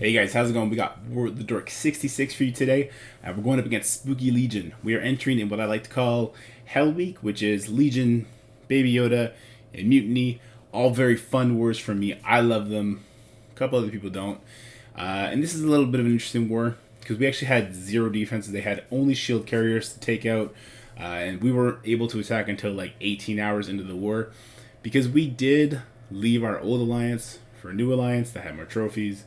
Hey guys, how's it going? We got the Dork 66 for you today. We're going up against Spooky Legion. We are entering in what I like to call Hell Week, which is Legion, Baby Yoda, and Mutiny. All very fun wars for me. I love them. A couple other people don't. And this is a little bit of an interesting war because we actually had zero defenses. They had only shield carriers to take out. And we weren't able to attack until like 18 hours into the war because we did leave our old alliance for a new alliance that had more trophies.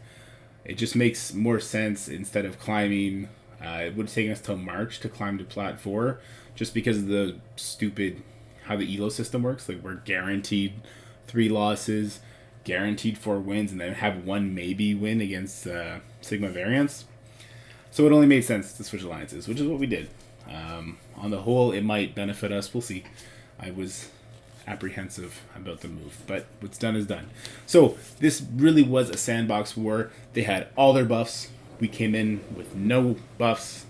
It just makes more sense instead of climbing. It would have taken us till March to climb to Plat 4 just because of the stupid how the elo system works. Like we're guaranteed 3 losses, guaranteed 4 wins, and then have 1 maybe win against Sigma variants. So it only made sense to switch alliances, which is what we did. On the whole, it might benefit us. We'll see. I was apprehensive about the move, but what's done is done. So this really was a sandbox war. They had all their buffs. We came in with no buffs.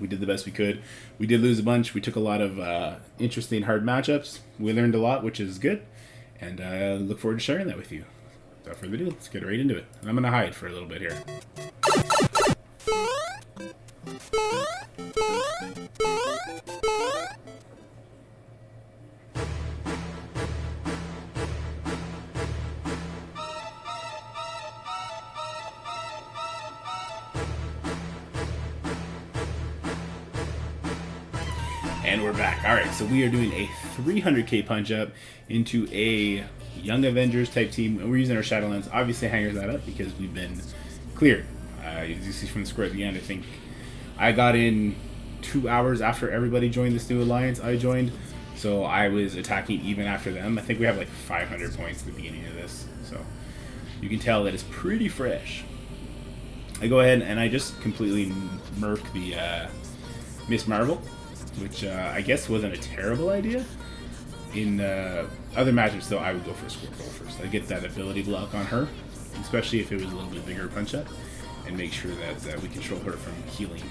We did the best we could. We did lose a bunch. We took a lot of interesting hard matchups. We learned a lot, which is good, and I look forward to sharing that with you. Without further ado, let's get right into it. And I'm gonna hide for a little bit here. And we're back. Alright, so we are doing a 300k punch up into a Young Avengers type team. And we're using our Shadowlands. Obviously, hangers that up because we've been cleared. As you see from the score at the end, I think I got in 2 hours after everybody joined this new alliance I joined. So I was attacking even after them. I think we have like 500 points at the beginning of this. So you can tell that it's pretty fresh. I go ahead and I just completely murk the Miss Marvel, which I guess wasn't a terrible idea. In other matchups, though, I would go for a Squirtle first. I'd get that ability block on her, especially if it was a little bit bigger punch up, and make sure that we control her from healing.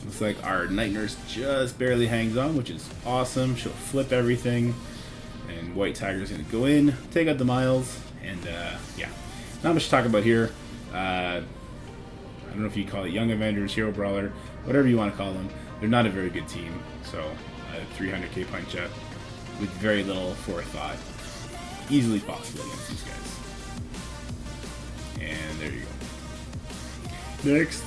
Looks like our Night Nurse just barely hangs on, which is awesome. She'll flip everything, and White Tiger's going to go in, take out the Miles, and yeah, not much to talk about here. I don't know if you call it Young Avengers, Hero Brawler, whatever you want to call them. They're not a very good team, so 300k punch up with very little forethought, easily possible against these guys. And there you go. Next.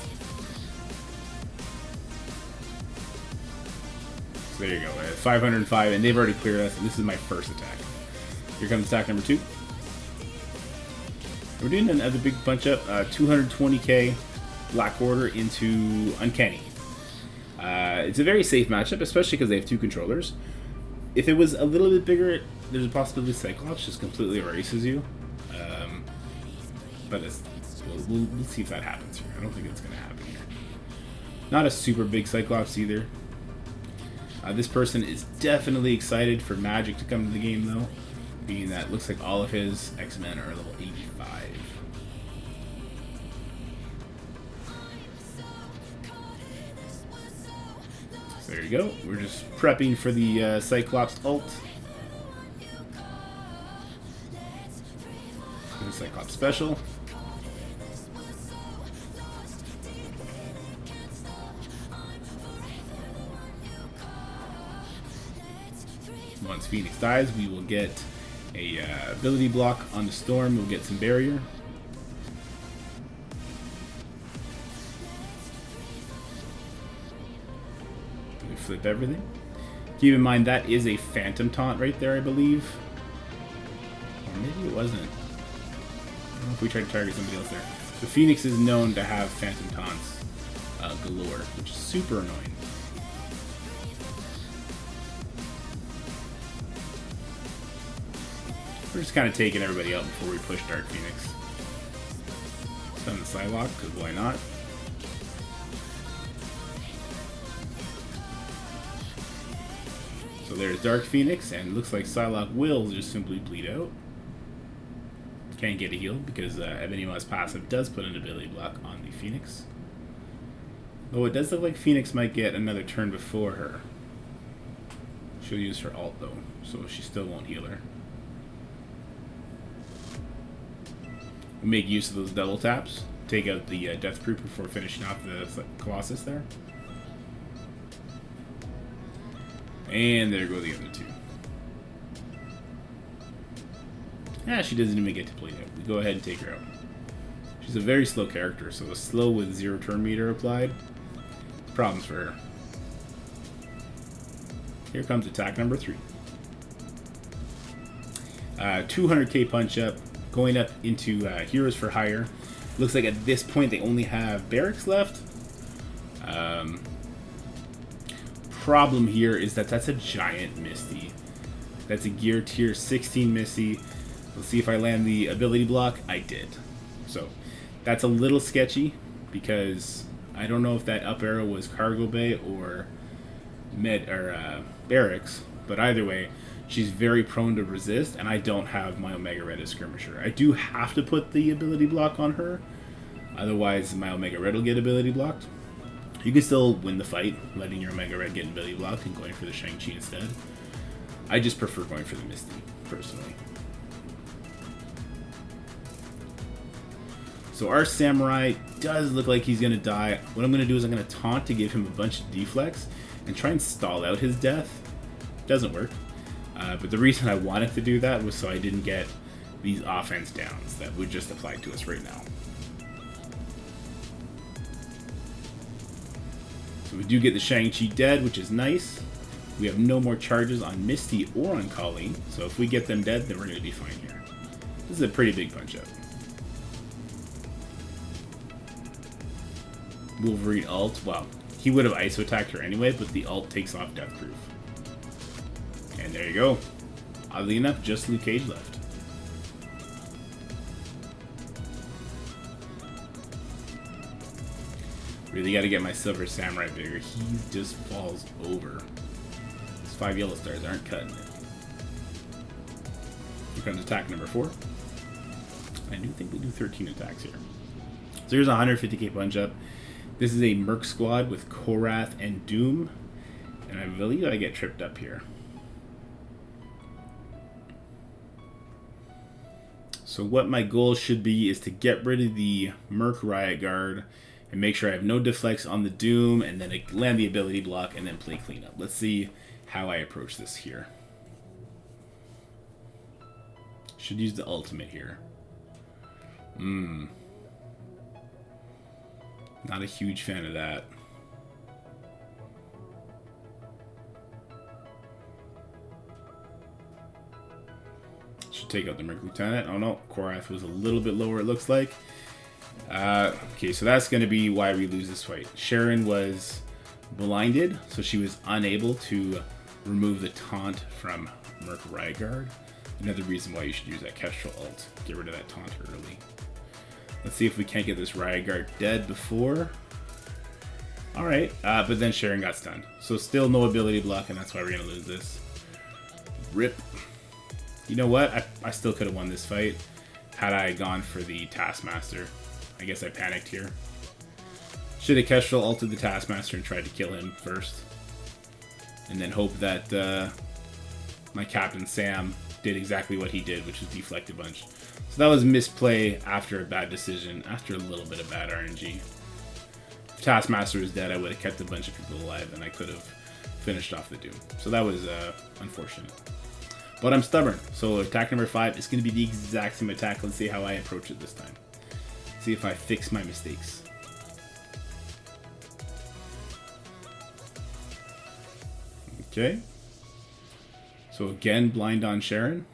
So there you go, 505, and they've already cleared us, and this is my first attack. Here comes attack number 2. We're doing another big punch up, 220k. Black Order into Uncanny. It's a very safe matchup, especially because they have 2 controllers. If it was a little bit bigger, there's a possibility Cyclops just completely erases you. But we'll see if that happens here. I don't think it's going to happen here. Not a super big Cyclops either. This person is definitely excited for Magic to come to the game, though, being that it looks like all of his X-Men are level 85. There you go. We're just prepping for the Cyclops ult. The Cyclops special. Once Phoenix dies, we will get a ability block on the Storm. We'll get some barrier. Flip everything. Keep in mind that is a Phantom Taunt right there, I believe. Or maybe it wasn't. I don't know if we tried to target somebody else there. The Phoenix is known to have Phantom Taunts galore, which is super annoying. We're just kind of taking everybody out before we push Dark Phoenix. Stun the Psylocke, because why not? So there's Dark Phoenix, and it looks like Psylocke will just simply bleed out. Can't get a heal because Ebonyma's passive does put an ability block on the Phoenix. Oh, it does look like Phoenix might get another turn before her. She'll use her ult though, so she still won't heal her. We make use of those double taps. Take out the death proof before finishing off the Colossus there. And there go the other two. She doesn't even get to play yet. We go ahead and take her out. She's a very slow character, so a slow with 0 turn meter applied. Problems for her. Here comes attack number 3. 200k punch up, going up into Heroes for Hire. Looks like at this point they only have Barracks left. Problem here is that that's a giant Misty. That's a gear tier 16 Misty. Let's see if I land the ability block. I did. So that's a little sketchy because I don't know if that up arrow was cargo bay or barracks, but either way, she's very prone to resist, and I don't have my Omega Red as skirmisher. I do have to put the ability block on her, otherwise my Omega Red will get ability blocked. You can still win the fight, letting your Omega Red get ability blocked and going for the Shang-Chi instead. I just prefer going for the Misty, personally. So our Samurai does look like he's going to die. What I'm going to do is I'm going to taunt to give him a bunch of deflects and try and stall out his death. Doesn't work. But the reason I wanted to do that was so I didn't get these offense downs that would just apply to us right now. So we do get the Shang-Chi dead, which is nice. We have no more charges on Misty or on Colleen, so if we get them dead, then we're going to be fine here. This is a pretty big punch-up. Wolverine ult, well, he would have ISO attacked her anyway, but the ult takes off death proof. And there you go. Oddly enough, just Luke Cage left. Really got to get my Silver Samurai bigger. He just falls over. These 5 yellow stars aren't cutting it. Here comes attack number 4. I do think we do 13 attacks here. So here's a 150k punch up. This is a Merc squad with Korath and Doom. And I believe I get tripped up here. So what my goal should be is to get rid of the Merc Riot Guard and make sure I have no deflects on the Doom, and then land the ability block and then play cleanup. Let's see how I approach this here. Should use the ultimate here. Not a huge fan of that. Should take out the Merc Lieutenant. Oh no, Korath was a little bit lower, it looks like. Okay, so that's going to be why we lose this fight. Sharon was blinded, so she was unable to remove the taunt from Merc Riot Guard. Another reason why you should use that Kestrel ult. Get rid of that taunt early. Let's see if we can't get this Riot Guard dead before. Alright, but then Sharon got stunned. So still no ability block, and that's why we're going to lose this. RIP. You know what? I still could have won this fight had I gone for the Taskmaster. I guess I panicked here. Should have Kestrel ulted the Taskmaster and tried to kill him first. And then hope that my Captain Sam did exactly what he did, which was deflect a bunch. So that was misplay after a bad decision, after a little bit of bad RNG. If Taskmaster was dead, I would have kept a bunch of people alive and I could have finished off the Doom. So that was unfortunate. But I'm stubborn, so attack number 5 is going to be the exact same attack. Let's see how I approach it this time. See if I fix my mistakes. Okay. So again, blind on Sharon.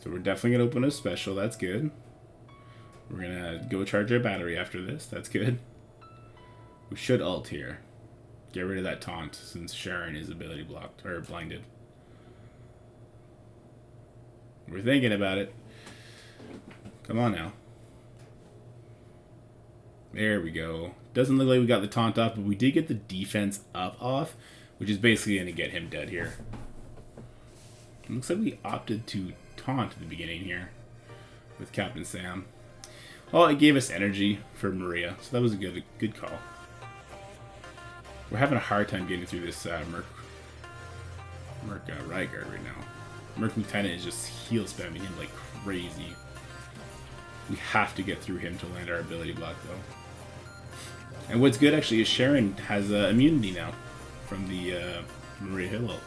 So we're definitely going to open a special. That's good. We're going to go charge our battery after this. That's good. We should ult here. Get rid of that taunt since Sharon is ability blocked or blinded. We're thinking about it. Come on now. There we go. Doesn't look like we got the taunt off, but we did get the defense up off, which is basically going to get him dead here. It looks like we opted to taunt at the beginning here with Captain Sam. Well, it gave us energy for Maria, so that was a good call. We're having a hard time getting through this Merc. Merc Ryguard right now. Merc Lieutenant is just heal spamming him like crazy. We have to get through him to land our ability block though. And what's good actually is Sharon has immunity now from the Maria Hill ult.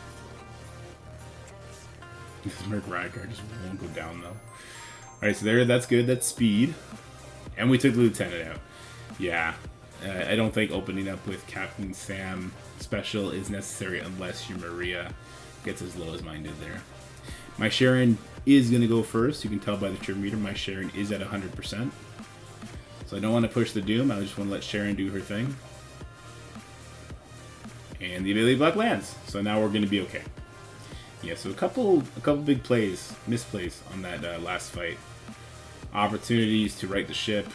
This Merc Ryguard just won't go down though. Alright, so that's good. That's speed. And we took the Lieutenant out. Yeah. I don't think opening up with Captain Sam special is necessary unless your Maria gets as low as mine did there. My Sharon is going to go first. You can tell by the trigger meter my Sharon is at 100%. So I don't want to push the Doom. I just want to let Sharon do her thing. And the ability block lands. So now we're going to be okay. Yeah, so a couple big plays, misplays on that last fight. Opportunities to right the ship,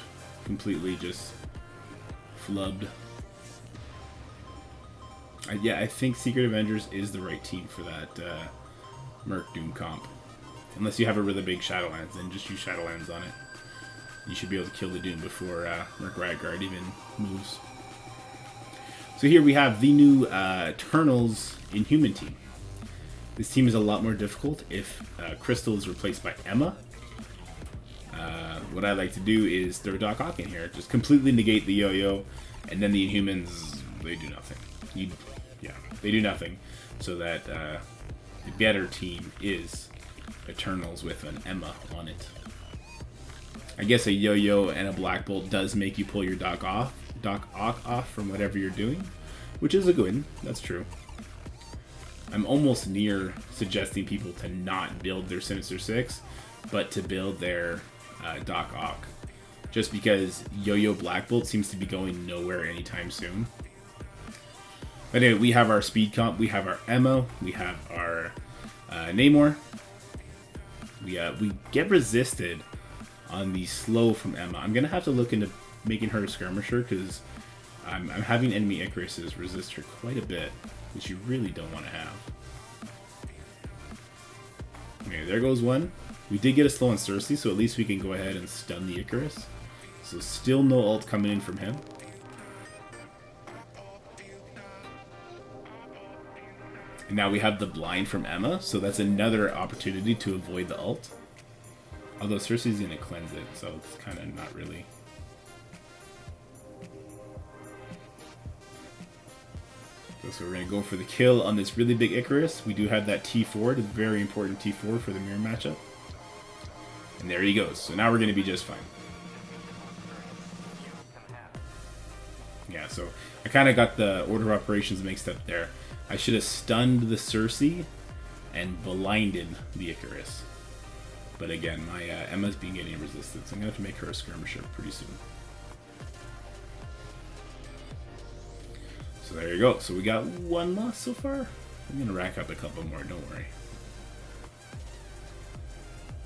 completely just flubbed. Yeah, I think Secret Avengers is the right team for that Merc Doom comp. Unless you have a really big Shadowlands, then just use Shadowlands on it. You should be able to kill the Doom before Merc Ryguard even moves. So here we have the new Eternals Inhuman team. This team is a lot more difficult if Crystal is replaced by Emma. What I like to do is throw Doc Ock in here. Just completely negate the Yo-Yo, and then the Inhumans, they do nothing. They do nothing. So that the better team is Eternals with an Emma on it. I guess a Yo-Yo and a Black Bolt does make you pull your Doc Ock off from whatever you're doing, which is a good one. That's true. I'm almost near suggesting people to not build their Sinister Six, but to build their Doc Ock. Just because Yo-Yo Black Bolt seems to be going nowhere anytime soon. But anyway, we have our speed comp, we have our Emma, we have our Namor. We get resisted on the slow from Emma. I'm going to have to look into making her a skirmisher because I'm having enemy Icaruses resist her quite a bit, which you really don't want to have. Okay, there goes one. We did get a slow on Cersei, so at least we can go ahead and stun the Icarus. So still no ult coming in from him. And now we have the blind from Emma, so that's another opportunity to avoid the ult. Although Cersei's going to cleanse it, so it's kind of not really. So we're going to go for the kill on this really big Icarus. We do have that T4, the very important T4 for the mirror matchup. And there he goes. So now we're going to be just fine. Yeah, so I kind of got the order of operations mixed up there. I should have stunned the Cersei and blinded the Icarus. But again, my Emma's been getting resisted, so I'm going to have to make her a skirmisher pretty soon. So there you go. So we got one loss so far. I'm going to rack up a couple more, don't worry.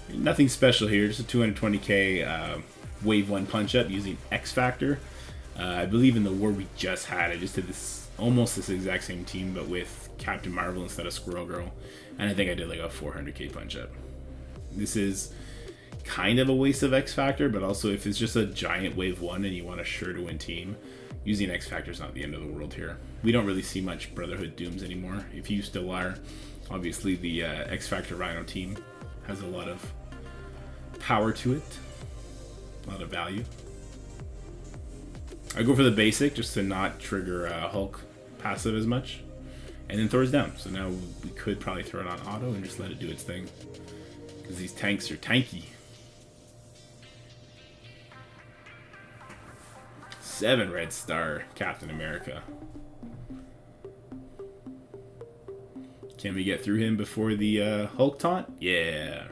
Nothing special here, just a 220k wave 1 punch up using X Factor. I believe in the war we just had, I just did this almost this exact same team, but with Captain Marvel instead of Squirrel Girl. And I think I did like a 400k punch up. This is kind of a waste of X Factor, but also if it's just a giant wave 1 and you want a sure to win team, using X Factor is not the end of the world here. We don't really see much Brotherhood Dooms anymore. If you still are, obviously the X Factor Rhino team has a lot of power to it, a lot of value. I go for the basic just to not trigger Hulk passive as much, and then Thor's down. So now we could probably throw it on auto and just let it do its thing, because these tanks are tanky. 7 red star Captain America. Can we get through him before the Hulk taunt? Yeah.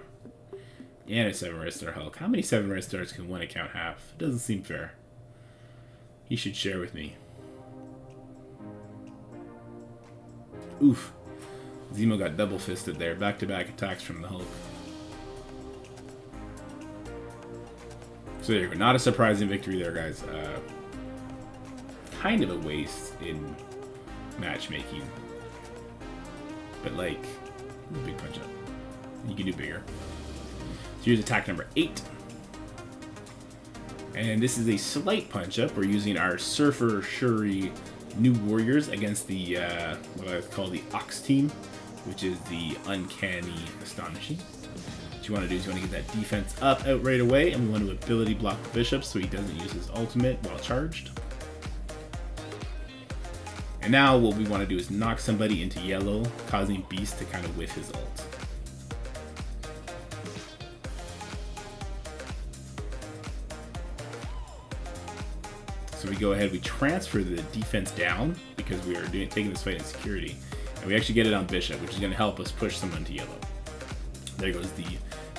And a 7 red star Hulk. How many 7 red stars can one account have? It doesn't seem fair. He should share with me. Oof. Zemo got double fisted there. Back-to-back attacks from the Hulk. So there you go. Not a surprising victory there, guys. Kind of a waste in matchmaking. But like, big punch up. You can do bigger. So here's attack number 8. And this is a slight punch up. We're using our Surfer Shuri New Warriors against the what I would call the Ox team which is the Uncanny Astonishing. What you want to do is you want to get that defense up out right away, and we want to ability block the bishop so he doesn't use his ultimate while charged. And now what we want to do is knock somebody into yellow, causing Beast to kind of whiff his ult. So we go ahead, we transfer the defense down because we are taking this fight in security. And we actually get it on Bishop, which is going to help us push someone to yellow. There goes the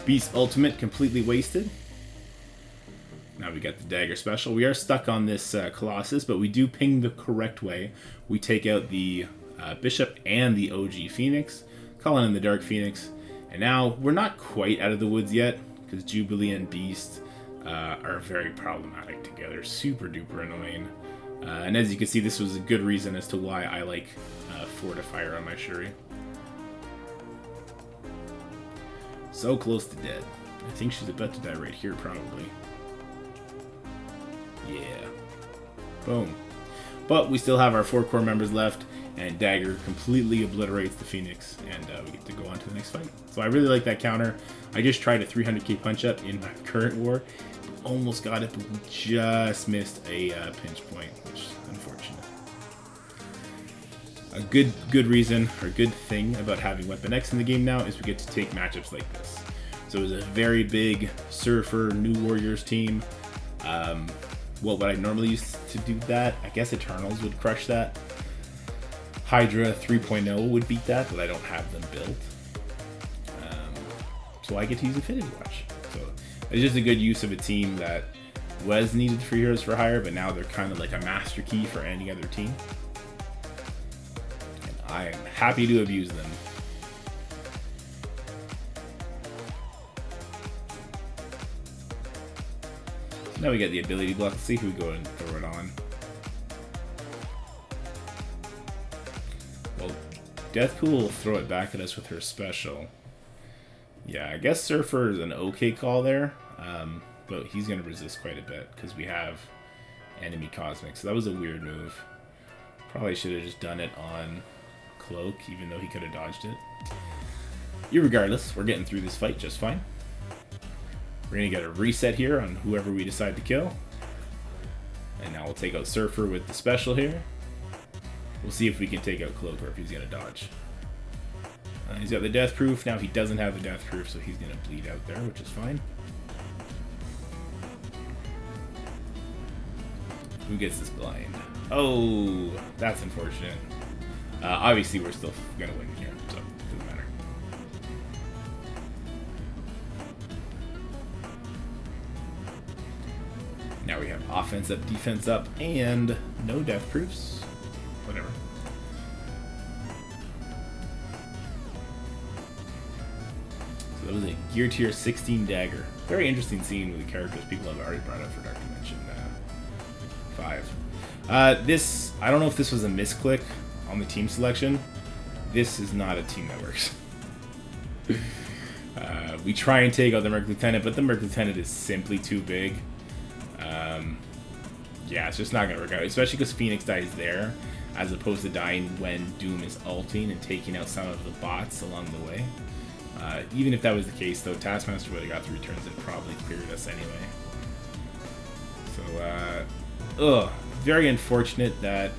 Beast ultimate, completely wasted. Now we got the dagger special. We are stuck on this Colossus, but we do ping the correct way. We take out the Bishop and the OG Phoenix, calling in the Dark Phoenix. And now we're not quite out of the woods yet, because Jubilee and Beast are very problematic together. Super duper annoying. And as you can see, this was a good reason as to why I like Fortifier on my Shuri. So close to dead. I think she's about to die right here, probably. Yeah. Boom. But we still have our 4 core members left, and Dagger completely obliterates the Phoenix, and we get to go on to the next fight. So I really like that counter. I just tried a 300k punch up in my current war. Almost got it, but we just missed a pinch point, which is unfortunate. A good reason, or good thing about having Weapon X in the game now is we get to take matchups like this. So it was a very big Surfer, New Warriors team. What would I normally use to do that? I guess Eternals would crush that. Hydra 3.0 would beat that, but I don't have them built. So I get to use Infinity Watch. So it's just a good use of a team that was needed for Heroes for Hire, but now they're kind of like a master key for any other team. And I am happy to have used them. Now we got the ability block. Let's see who we go and throw it on. Well, Deathpool will throw it back at us with her special. Yeah, I guess Surfer is an okay call there, but he's going to resist quite a bit because we have enemy Cosmic. So that was a weird move. Probably should have just done it on Cloak, even though he could have dodged it. Irregardless, we're getting through this fight just fine. We're going to get a reset here on whoever we decide to kill. And now we'll take out Surfer with the special here. We'll see if we can take out Cloak or if he's going to dodge. He's got the death proof. Now he doesn't have the death proof, so he's going to bleed out there, which is fine. Who gets this blind? Oh, that's unfortunate. Obviously, we're still going to win here, so it doesn't matter. Now we have offense up, defense up, and no death proofs. Whatever. So that was a Gear Tier 16 dagger. Very interesting scene with the characters people have already brought up for Dark Dimension 5. This, I don't know if this was a misclick on the team selection. This is not a team that works. We try and take out the Merc Lieutenant, but the Merc Lieutenant is simply too big. Yeah, it's just not going to work out, especially because Phoenix dies there, as opposed to dying when Doom is ulting and taking out some of the bots along the way. Even if that was the case, though, Taskmaster would have got 3 turns and probably cleared us anyway. So, very unfortunate that...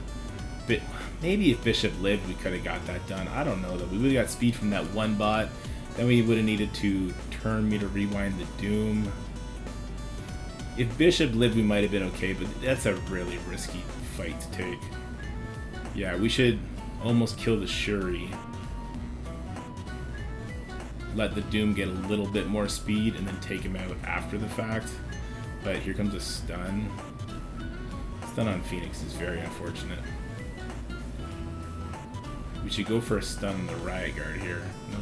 Maybe if Bishop lived, we could have got that done. I don't know, though. We would have got speed from that one bot. Then we would have needed to turn me to rewind the Doom. If Bishop lived, we might have been okay, but that's a really risky fight to take. Yeah, we should almost kill the Shuri. Let the Doom get a little bit more speed and then take him out after the fact. But here comes a stun. Stun on Phoenix is very unfortunate. We should go for a stun on the Riot Guard here. Nope.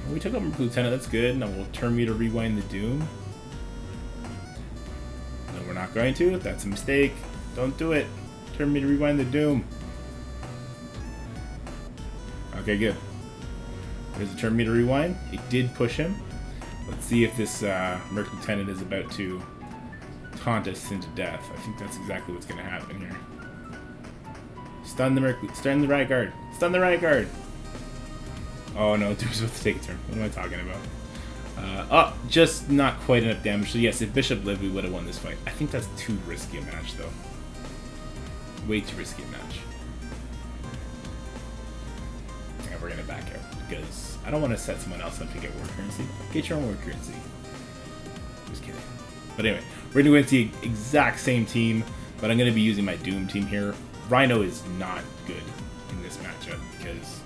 Well, we took up Lieutenant, that's good. Now we'll turn me to rewind the Doom. No, we're not going to. That's a mistake. Don't do it. Turn me to rewind the Doom. Okay, good. There's a turn me to rewind. It did push him. Let's see if this Merc Lieutenant is about to taunt us into death. I think that's exactly what's going to happen here. Stun the Riot Guard. Stun the Riot Guard. Oh no, Doom's about to take a turn. What am I talking about? Oh, just not quite enough damage. So yes, if Bishop lived, we would have won this fight. I think that's too risky a match, though. Way too risky a match. And we're going to back out, because I don't want to set someone else up to get war currency. Get your own war currency. Just kidding. But anyway, we're going to go into the exact same team, but I'm going to be using my Doom team here. Rhino is not good in this matchup, because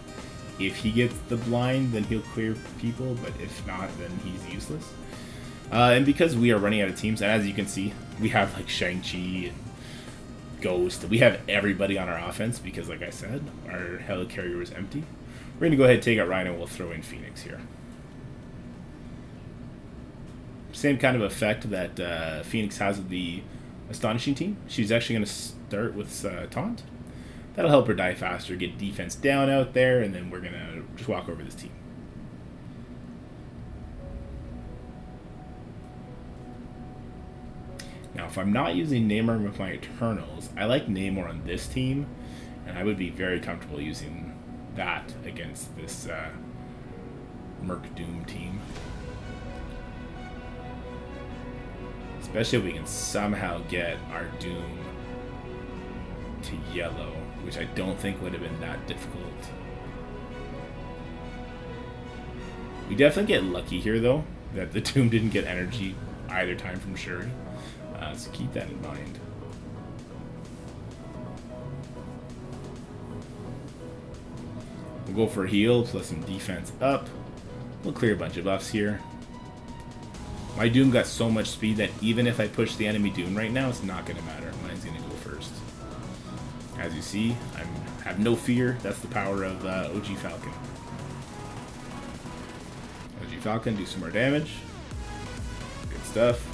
if he gets the blind, then he'll clear people, but if not, then he's useless. And because we are running out of teams, and as you can see, we have like Shang-Chi and Ghost. We have everybody on our offense because, like I said, our helicarrier is empty. We're going to go ahead and take out Rhino, and we'll throw in Phoenix here. Same kind of effect that Phoenix has with the Astonishing team. She's actually going to start with Taunt. That'll help her die faster, get defense down out there, and then we're going to just walk over this team. Now, if I'm not using Namor with my Eternals, I like Namor on this team, and I would be very comfortable using that against this Merc Doom team. Especially if we can somehow get our Doom to yellow, which I don't think would have been that difficult. We definitely get lucky here, though, that the Doom didn't get energy either time from Shuri. So keep that in mind. We'll go for a heal, plus some defense up. We'll clear a bunch of buffs here. My Doom got so much speed that even if I push the enemy Doom right now, it's not going to matter. Mine's going to go first. As you see, I have no fear. That's the power of OG Falcon. OG Falcon, do some more damage. Good stuff.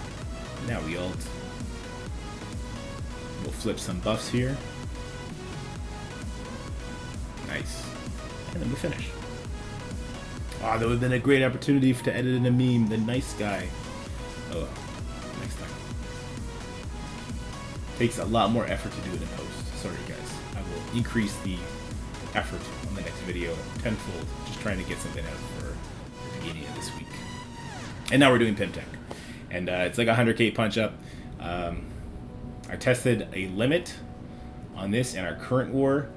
Now we ult. We'll flip some buffs here. Nice. And then we finish. Ah, that would have been a great opportunity to edit in a meme. The nice guy. Oh well. Next time. Takes a lot more effort to do it in post. Sorry guys. I will increase the effort on the next video tenfold. Just trying to get something out for the beginning of this week. And now we're doing Pymtech. And it's like a 100k punch up. I tested a limit on this in our current war,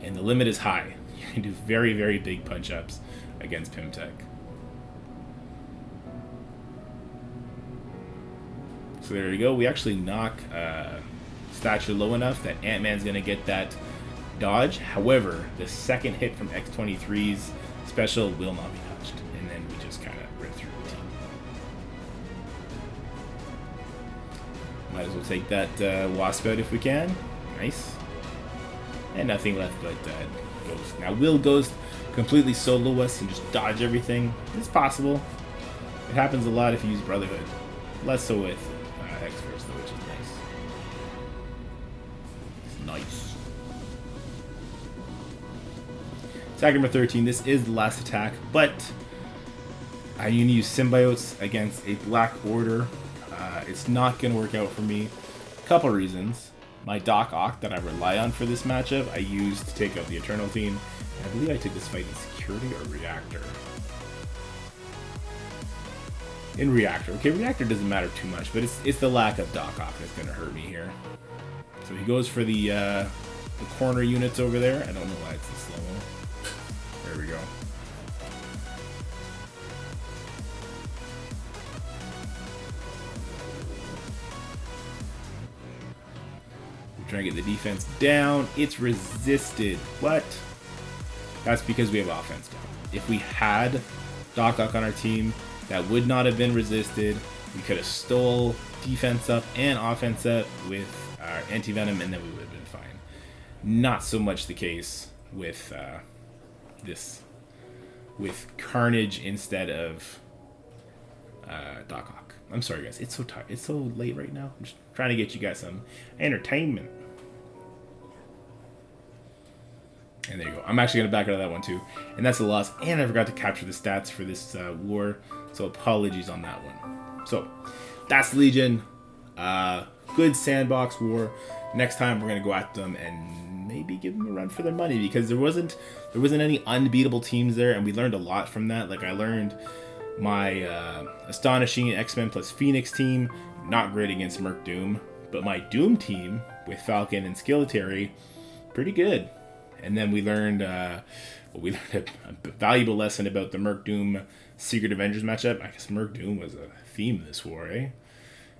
and the limit is high. You can do very, very big punch ups against Pymtech. So there you go. We actually knock stature low enough that Ant-Man's going to get that dodge. However, the second hit from X-23's special will not be touched. And then we just kind of rip through the team. Might as well take that Wasp out if we can. Nice. And nothing left but Ghost. Now, will Ghost completely solo us and just dodge everything? It's possible. It happens a lot if you use Brotherhood. Less so with X-Force, though, which is nice. It's nice. Attack number 13. This is the last attack, but I'm going to use Symbiotes against a Black Order. It's not going to work out for me. A couple reasons. My Doc Ock that I rely on for this matchup, I used to take out the Eternal team. I believe I took this fight in Security or Reactor. In Reactor. Okay, Reactor doesn't matter too much, but it's the lack of Doc Ock that's going to hurt me here. So he goes for the corner units over there. I don't know why it's in slow-mo. There we go. Trying to get the defense down. It's resisted. What? That's because we have offense down. If we had Doc Ock on our team, that would not have been resisted. We could have stole defense up and offense up with our anti-venom, and then we would have been fine. Not so much the case with with Carnage instead of Doc Ock. I'm sorry, guys. It's so tired. It's so late right now. I'm just trying to get you guys some entertainment. And there you go. I'm actually going to back out of that one too. And that's a loss. And I forgot to capture the stats for this war. So apologies on that one. So that's Legion. Good sandbox war. Next time we're going to go at them and maybe give them a run for their money, because there wasn't any unbeatable teams there, and we learned a lot from that. Like, I learned my Astonishing X-Men plus Phoenix team, not great against Merc Doom, but my Doom team with Falcon and Skeletori, pretty good. And then we learned a valuable lesson about the Merc Doom Secret Avengers matchup. I guess Merc Doom was a theme this war, eh?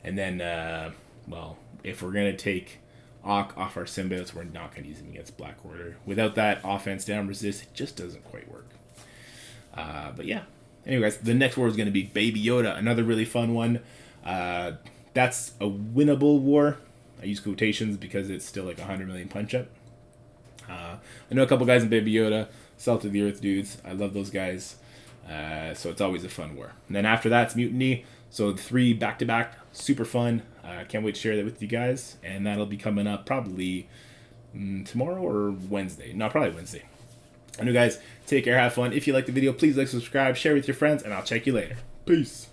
And then, well, if we're going to take AUX off our Symbiotes, we're not going to use him against Black Order. Without that offense down resist, it just doesn't quite work. But yeah. Anyways, the next war is going to be Baby Yoda, another really fun one. That's a winnable war. I use quotations because it's still like 100 million punch-up. I know a couple guys in Baby Yoda, Salt of the Earth dudes. I love those guys. So it's always a fun war. And then after that, it's Mutiny. So 3 back-to-back, super fun. Can't wait to share that with you guys. And that'll be coming up probably tomorrow or Wednesday. No, probably Wednesday. I know, guys, take care, have fun. If you like the video, please like, subscribe, share with your friends, and I'll check you later. Peace.